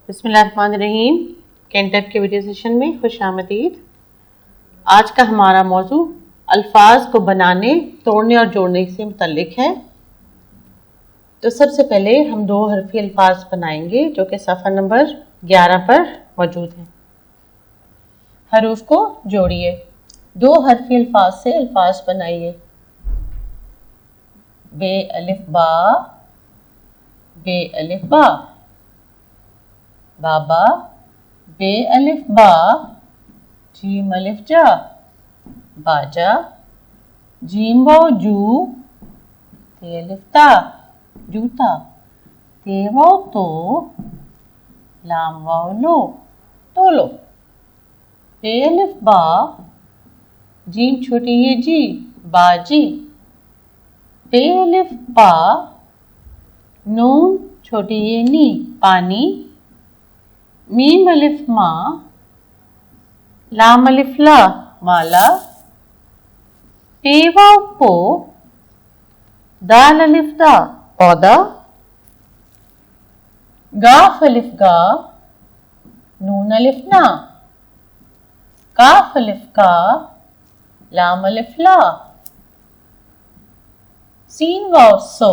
بسم اللہ الرحمن الرحیم. کینٹیپ کے ویڈیو سیشن میں خوش آمدید. آج کا ہمارا موضوع الفاظ کو بنانے، توڑنے اور جوڑنے سے متعلق ہے. تو سب سے پہلے ہم 2 حرفی الفاظ بنائیں گے جو کہ صفحہ نمبر 11 پر موجود ہیں. حروف کو جوڑیے. 2 حرفی الفاظ سے الفاظ بنائیے. بے الف با، بے الف با. بابا، بے الف با، جیم الف جا. باجا، جیم واو جو، تے الف تا، جوتا. تے واو تو، لام واو لو، تولو. بے الف با، جیم چھوٹی یہ جی، باجی. بے الف پا، نون چھوٹی یہ نی، پانی. میم الف ما، لام الف لا، مالا. پے واو پو، دال الف دا، پودا. گاف الف گا، نون الف نا. کاف الف کا، لام الف لا. سین واو سو،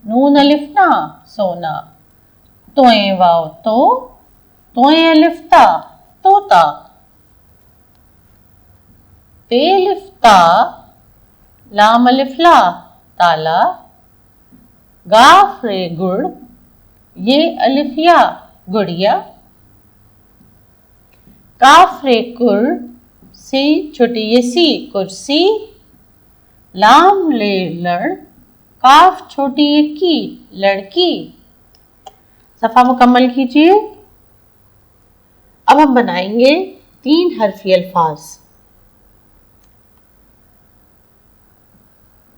نون الف نا، سونا. توئیں واو تو، توئیں الف تا، توتا. تے الف تا، لام الف لا، تالا. گاف رے گڑ، یہ الف یا، گڑیا. کاف رے کر، سی چھوٹی یہ سی، کرسی. لام لے لڑ، کاف چھوٹی یہ کی، لڑکی. صفحہ مکمل کیجیے. اب ہم بنائیں گے 3 حرفی الفاظ.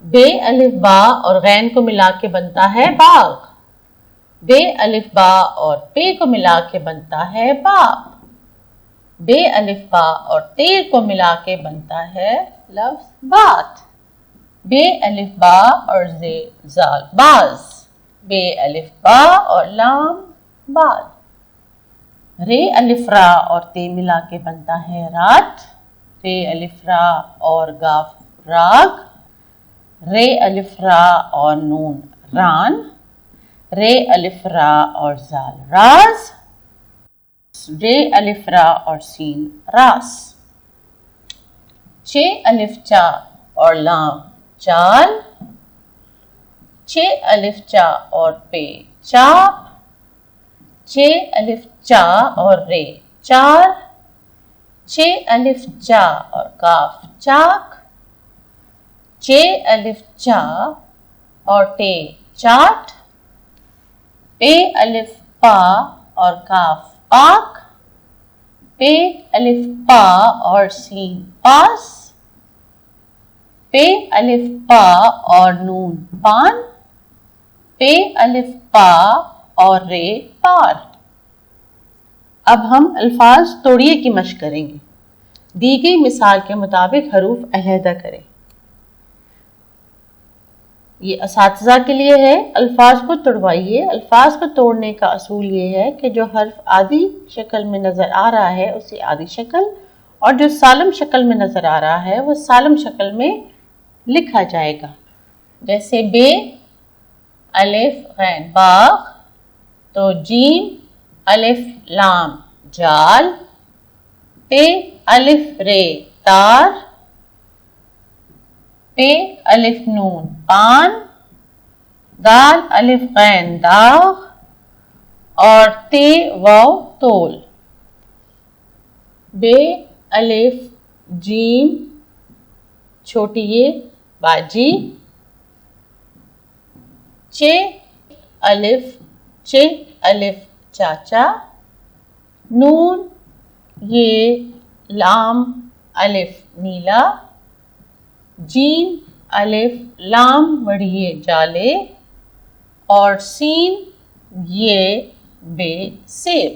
بے الف با اور غین کو ملا کے بنتا ہے باغ. بے الف با اور پے کو ملا کے بنتا ہے باپ. بے الف با اور تے کو ملا کے بنتا ہے لفظ بات. بے الف با اور زے زال باز. بے الف با اور لام بال. رے الف را اور تے ملا کے بنتا ہے رات. رے الف را اور گاف راگ. رے الف را اور نون ران. رے الف را اور زال راز. رے الف را اور سین راس. 6 الف چا اور لام چال. 6 الف چا اور پے چاپ. 6 الف چا اور رے چار. 6 الف چا اور کاف چاک. 6 الف چا اور ٹے چاٹ. پے الف پا اور کاف پاک. پے الف پا اور سین پاس. پے الف پا اور نون پان. پے الف پا اور رے پار. اب ہم الفاظ توڑیے کی مشق کریں گے. دی گئی مثال کے مطابق حروف علیحدہ کریں. یہ اساتذہ کے لیے ہے. الفاظ کو توڑوائیے. الفاظ کو توڑنے کا اصول یہ ہے کہ جو حرف آدھی شکل میں نظر آ رہا ہے اسے آدھی شکل، اور جو سالم شکل میں نظر آ رہا ہے وہ سالم شکل میں لکھا جائے گا. جیسے بے الف غین باغ، تو جیم الف لام جال. تے الف رے تار. پے الف نون پان. دال الف غین داغ اور تے واو تول. بے الف جیم چھوٹی یہ باجی. چے الف چاچا. نون یہ لام الف نیلا. جیم الف لام بڑھیے جالے. اور سین یہ بے سیب.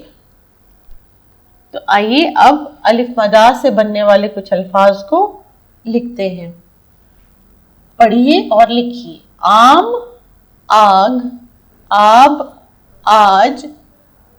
تو آئیے اب الف مدار سے بننے والے کچھ الفاظ کو لکھتے ہیں. پڑھیے اور لکھیے. آم، آگ، آب، آج،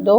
2